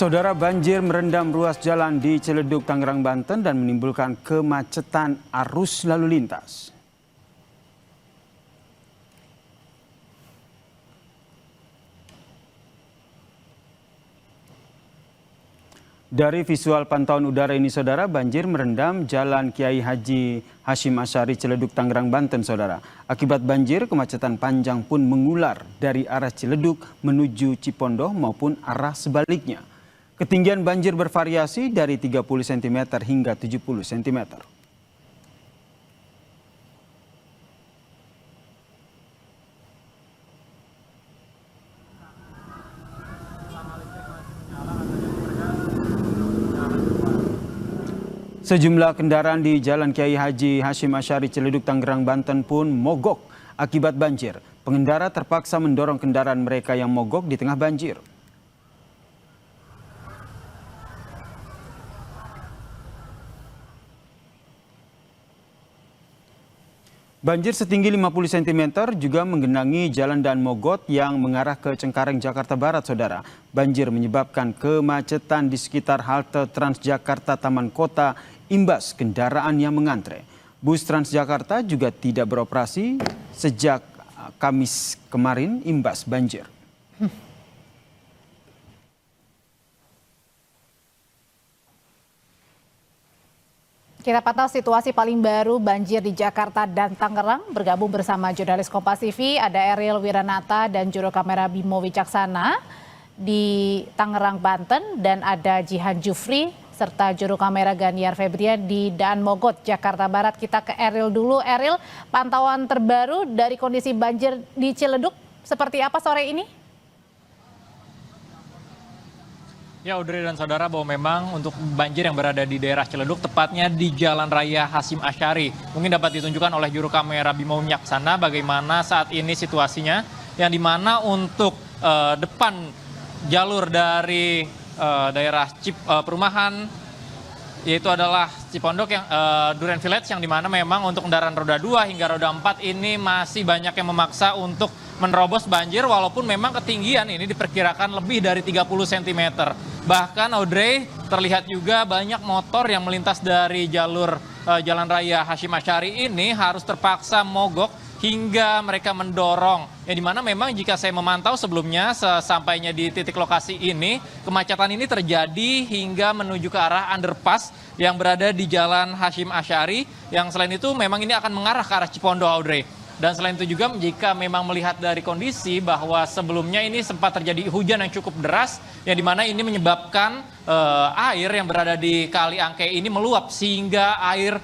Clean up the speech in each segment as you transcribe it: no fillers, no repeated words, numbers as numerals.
Saudara, banjir merendam ruas jalan di Ciledug, Tangerang, Banten dan menimbulkan kemacetan arus lalu lintas. Dari visual pantauan udara ini, saudara, banjir merendam Jalan Kiai Haji Hashim Asyari Ciledug, Tangerang, Banten, saudara. Akibat banjir, kemacetan panjang pun mengular dari arah Ciledug menuju Cipondoh maupun arah sebaliknya. Ketinggian banjir bervariasi dari 30 cm hingga 70 cm. Sejumlah kendaraan di Jalan Kiai Haji Hashim Asyari Ciledug, Tangerang, Banten pun mogok akibat banjir. Pengendara terpaksa mendorong kendaraan mereka yang mogok di tengah banjir. Banjir setinggi 50 cm juga menggenangi Jalan Daan Mogot yang mengarah ke Cengkareng, Jakarta Barat, saudara. Banjir menyebabkan kemacetan di sekitar halte Transjakarta Taman Kota imbas kendaraan yang mengantre. Bus Transjakarta juga tidak beroperasi sejak Kamis kemarin imbas banjir. Kita pantau situasi paling baru banjir di Jakarta dan Tangerang. Bergabung bersama jurnalis Kompas TV, ada Eril Wiranata dan juru kamera Bimo Wicaksana di Tangerang, Banten. Dan ada Jihan Jufri serta juru kamera Ganiar Febrian di Daan Mogot, Jakarta Barat. Kita ke Eril dulu. Eril, pantauan terbaru dari kondisi banjir di Ciledug seperti apa sore ini? Ya, Audrey dan saudara, bahwa memang untuk banjir yang berada di daerah Ciledug, tepatnya di Jalan Raya Hashim Asyari, mungkin dapat ditunjukkan oleh juru kamera Bimo Wicaksana bagaimana saat ini situasinya, yang dimana untuk depan jalur dari daerah perumahan, yaitu adalah Cipondok yang Duren Village, yang dimana memang untuk kendaraan roda 2 hingga roda 4 ini masih banyak yang memaksa untuk menerobos banjir, walaupun memang ketinggian ini diperkirakan lebih dari 30 cm. Bahkan, Audrey, terlihat juga banyak motor yang melintas dari jalur Jalan Raya Hashim Asyari ini harus terpaksa mogok hingga mereka mendorong. Yang dimana memang jika saya memantau sebelumnya, sesampainya di titik lokasi ini, kemacetan ini terjadi hingga menuju ke arah underpass yang berada di Jalan Hashim Asyari, yang selain itu memang ini akan mengarah ke arah Cipondoh, Audrey. Dan selain itu juga jika memang melihat dari kondisi bahwa sebelumnya ini sempat terjadi hujan yang cukup deras, yang dimana ini menyebabkan air yang berada di Kali Angke ini meluap sehingga air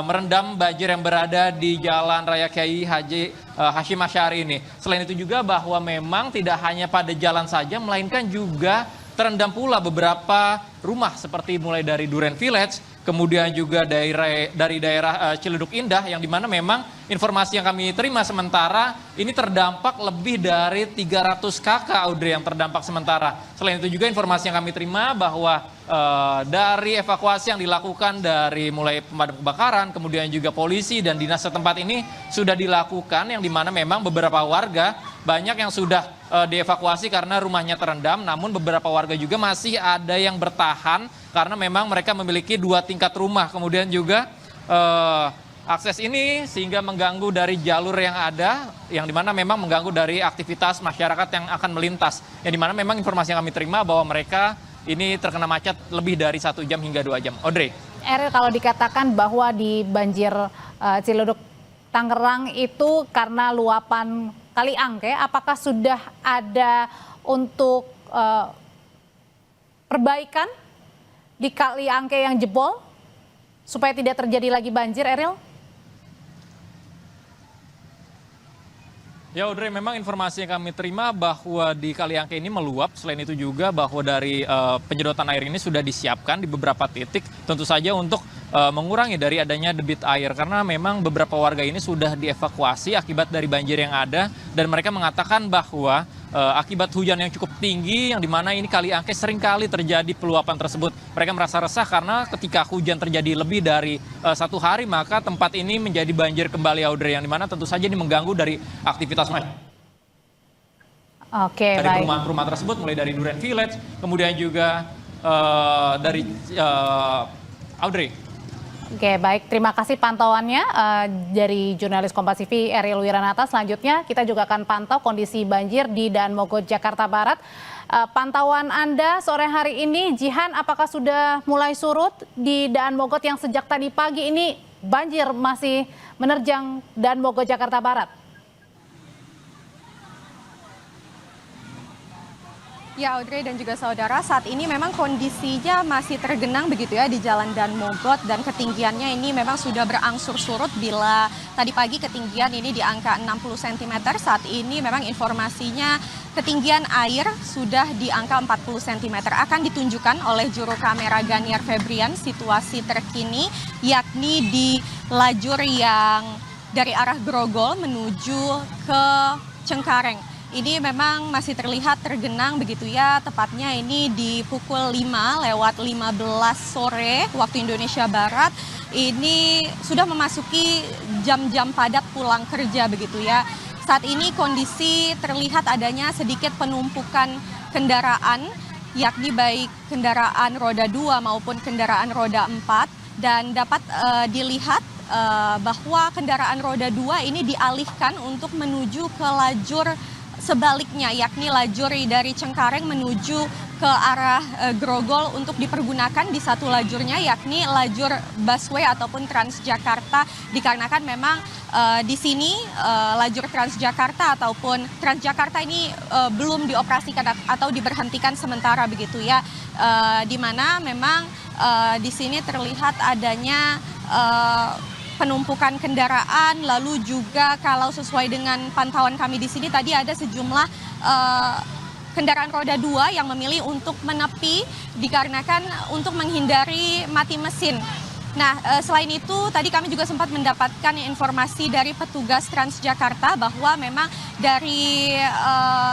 merendam banjir yang berada di Jalan Raya Kiai Haji Hashim Asyari ini. Selain itu juga bahwa memang tidak hanya pada jalan saja, melainkan juga terendam pula beberapa rumah seperti mulai dari Duren Village, kemudian juga dari daerah Ciledug Indah, yang dimana memang informasi yang kami terima sementara ini terdampak lebih dari 300 kakak, Audrey, yang terdampak sementara. Selain itu juga informasi yang kami terima bahwa dari evakuasi yang dilakukan dari mulai pemadam kebakaran, kemudian juga polisi dan dinas setempat ini sudah dilakukan, yang dimana memang beberapa warga banyak yang sudah dievakuasi karena rumahnya terendam, namun beberapa warga juga masih ada yang bertahan karena memang mereka memiliki 2 tingkat rumah. Kemudian juga akses ini sehingga mengganggu dari jalur yang ada, yang dimana memang mengganggu dari aktivitas masyarakat yang akan melintas. Yang dimana memang informasi yang kami terima bahwa mereka ini terkena macet lebih dari 1 jam hingga 2 jam. Audrey. Eril, kalau dikatakan bahwa di banjir Ciledug Tangerang itu karena luapan Kali Angke, apakah sudah ada untuk perbaikan di Kali Angke yang jebol supaya tidak terjadi lagi banjir, Eril? Ya, Audrey, memang informasi yang kami terima bahwa di Kali Angke ini meluap. Selain itu juga bahwa dari penyedotan air ini sudah disiapkan di beberapa titik, tentu saja untuk mengurangi dari adanya debit air, karena memang beberapa warga ini sudah dievakuasi akibat dari banjir yang ada, dan mereka mengatakan bahwa akibat hujan yang cukup tinggi, yang dimana ini Kali Angke seringkali terjadi peluapan tersebut. Mereka merasa resah karena ketika hujan terjadi lebih dari 1 hari, maka tempat ini menjadi banjir kembali, Audrey, yang dimana tentu saja ini mengganggu dari aktivitas masyarakat. Oke, dari baik. perumahan-perumahan tersebut, mulai dari Duren Village, kemudian juga dari Audrey. Oke, baik. Terima kasih pantauannya dari jurnalis Kompas TV Ariel Wiranata. Selanjutnya kita juga akan pantau kondisi banjir di Daan Mogot, Jakarta Barat. Pantauan Anda sore hari ini, Jihan, apakah sudah mulai surut di Daan Mogot yang sejak tadi pagi ini banjir masih menerjang Daan Mogot, Jakarta Barat? Ya, Audrey dan juga saudara, saat ini memang kondisinya masih tergenang begitu ya di Jalan Daan Mogot, dan ketinggiannya ini memang sudah berangsur surut. Bila tadi pagi ketinggian ini di angka 60 cm, saat ini memang informasinya ketinggian air sudah di angka 40 cm. Akan ditunjukkan oleh juru kamera Ganiar Febrian situasi terkini, yakni di lajur yang dari arah Grogol menuju ke Cengkareng. Ini memang masih terlihat tergenang begitu ya, tepatnya ini di pukul 5 lewat 15 sore waktu Indonesia Barat. Ini sudah memasuki jam-jam padat pulang kerja begitu ya. Saat ini kondisi terlihat adanya sedikit penumpukan kendaraan, yakni baik kendaraan roda 2 maupun kendaraan roda 4. Dan dapat dilihat bahwa kendaraan roda 2 ini dialihkan untuk menuju ke lajur sebaliknya, yakni lajur dari Cengkareng menuju ke arah Grogol untuk dipergunakan di satu lajurnya, yakni lajur busway ataupun Transjakarta, dikarenakan memang di sini lajur Transjakarta ataupun Transjakarta ini belum dioperasikan atau diberhentikan sementara begitu ya, di mana memang di sini terlihat adanya penumpukan kendaraan. Lalu juga kalau sesuai dengan pantauan kami di sini tadi ada sejumlah kendaraan roda 2 yang memilih untuk menepi dikarenakan untuk menghindari mati mesin. Nah, selain itu tadi kami juga sempat mendapatkan informasi dari petugas Transjakarta bahwa memang dari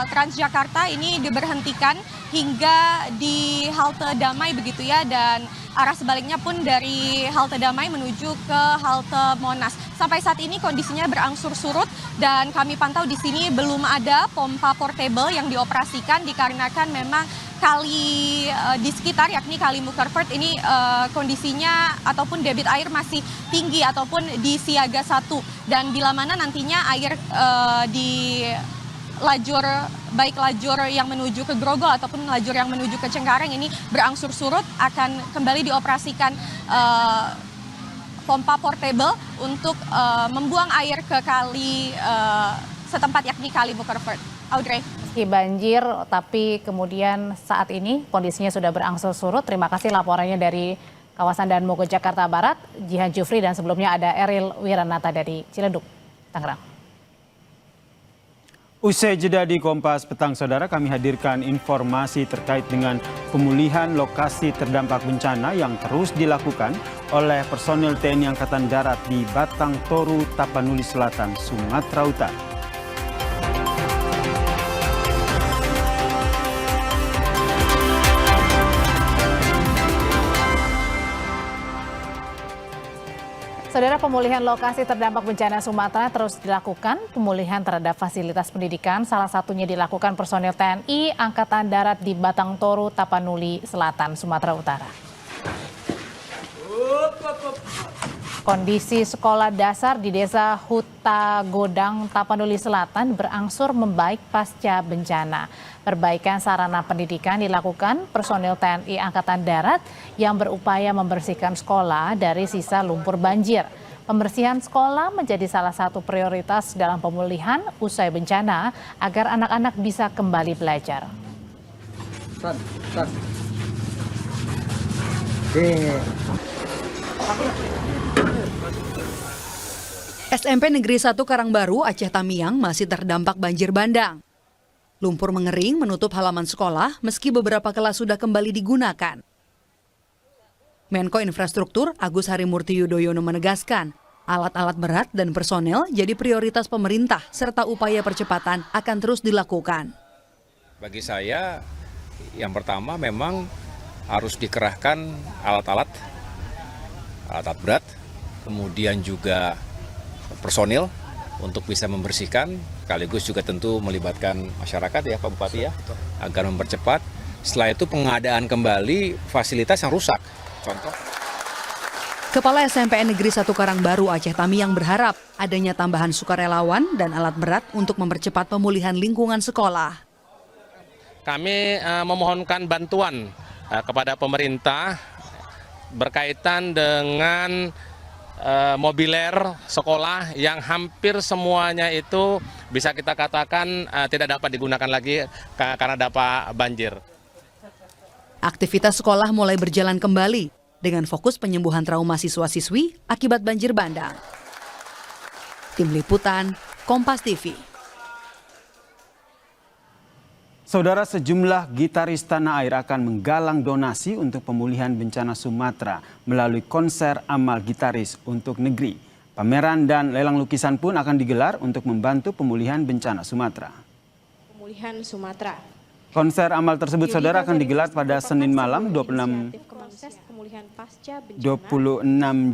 Transjakarta ini diberhentikan hingga di halte Damai begitu ya, dan arah sebaliknya pun dari halte Damai menuju ke halte Monas. Sampai saat ini kondisinya berangsur surut dan kami pantau di sini belum ada pompa portable yang dioperasikan dikarenakan memang kali di sekitar yakni Kali Mukerford ini kondisinya ataupun debit air masih tinggi ataupun di siaga 1, dan bila mana nantinya air di lajur baik lajur yang menuju ke Grogol ataupun lajur yang menuju ke Cengkareng ini berangsur surut, akan kembali dioperasikan pompa portable untuk membuang air ke kali setempat yakni Kali Mukerford. Audrey. Meski banjir, tapi kemudian saat ini kondisinya sudah berangsur surut. Terima kasih laporannya dari kawasan Daan Mogot, Jakarta Barat, Jihan Jufri, dan sebelumnya ada Ariel Wiranata dari Ciledug, Tangerang. Usai jeda di Kompas Petang, saudara, kami hadirkan informasi terkait dengan pemulihan lokasi terdampak bencana yang terus dilakukan oleh personil TNI Angkatan Darat di Batang Toru, Tapanuli Selatan, Sumatera Utara. Saudara, pemulihan lokasi terdampak bencana Sumatera terus dilakukan. Pemulihan terhadap fasilitas pendidikan salah satunya dilakukan personil TNI Angkatan Darat di Batang Toru, Tapanuli Selatan, Sumatera Utara. Kondisi sekolah dasar di Desa Huta Godang, Tapanuli Selatan berangsur membaik pasca bencana. Perbaikan sarana pendidikan dilakukan personil TNI Angkatan Darat yang berupaya membersihkan sekolah dari sisa lumpur banjir. Pembersihan sekolah menjadi salah satu prioritas dalam pemulihan usai bencana agar anak-anak bisa kembali belajar. SMP Negeri 1 Karangbaru, Aceh Tamiang masih terdampak banjir bandang. Lumpur mengering menutup halaman sekolah meski beberapa kelas sudah kembali digunakan. Menko Infrastruktur Agus Harimurti Yudhoyono menegaskan, alat-alat berat dan personel jadi prioritas pemerintah serta upaya percepatan akan terus dilakukan. Bagi saya, yang pertama memang harus dikerahkan alat-alat berat, kemudian juga personil untuk bisa membersihkan, sekaligus juga tentu melibatkan masyarakat ya Pak Bupati ya, agar mempercepat Setelah itu pengadaan kembali fasilitas yang rusak. Contoh. Kepala SMPN Negeri 1 Karangbaru Aceh Tamiyang berharap adanya tambahan sukarelawan dan alat berat untuk mempercepat pemulihan lingkungan sekolah. Kami memohonkan bantuan kepada pemerintah berkaitan dengan mobiler sekolah yang hampir semuanya itu bisa kita katakan tidak dapat digunakan lagi karena dampak banjir. Aktivitas sekolah mulai berjalan kembali dengan fokus penyembuhan trauma siswa-siswi akibat banjir bandang. Tim Liputan, Kompas TV. Saudara, sejumlah gitaris tanah air akan menggalang donasi untuk pemulihan bencana Sumatera melalui konser amal gitaris untuk negeri. Pameran dan lelang lukisan pun akan digelar untuk membantu pemulihan bencana Sumatera. Pemulihan Sumatera. Konser amal tersebut, saudara, akan digelar pada Senin malam 26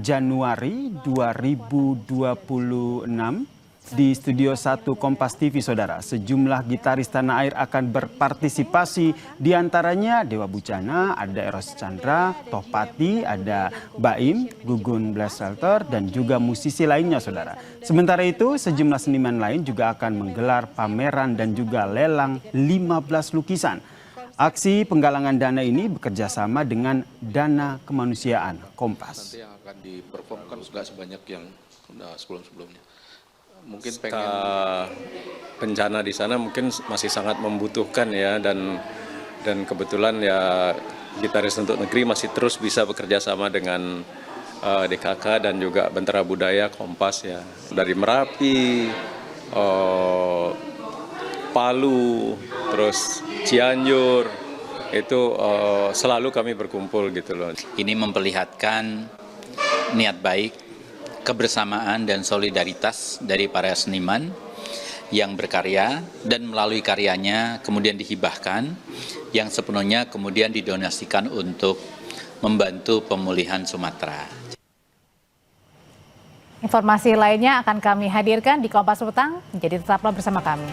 Januari 2026 di Studio 1 Kompas TV, saudara. Sejumlah gitaris tanah air akan berpartisipasi, diantaranya Dewa Bucana, ada Eros Chandra, Tohpati, ada Baim, Gugun Blast Shelter, dan juga musisi lainnya, saudara. Sementara itu, sejumlah seniman lain juga akan menggelar pameran dan juga lelang 15 lukisan. Aksi penggalangan dana ini bekerja sama dengan Dana Kemanusiaan Kompas. Nanti yang akan diperformkan nggak sebanyak yang sebelum-sebelumnya. Mungkin pengen bencana di sana mungkin masih sangat membutuhkan ya, dan kebetulan ya gitaris untuk negeri masih terus bisa bekerja sama dengan DKK dan juga Bentara Budaya Kompas ya, dari Merapi, Palu, terus Cianjur, itu selalu kami berkumpul gitu loh. Ini memperlihatkan niat baik, kebersamaan dan solidaritas dari para seniman yang berkarya dan melalui karyanya kemudian dihibahkan yang sepenuhnya kemudian didonasikan untuk membantu pemulihan Sumatera. Informasi lainnya akan kami hadirkan di Kompas Petang, jadi tetaplah bersama kami.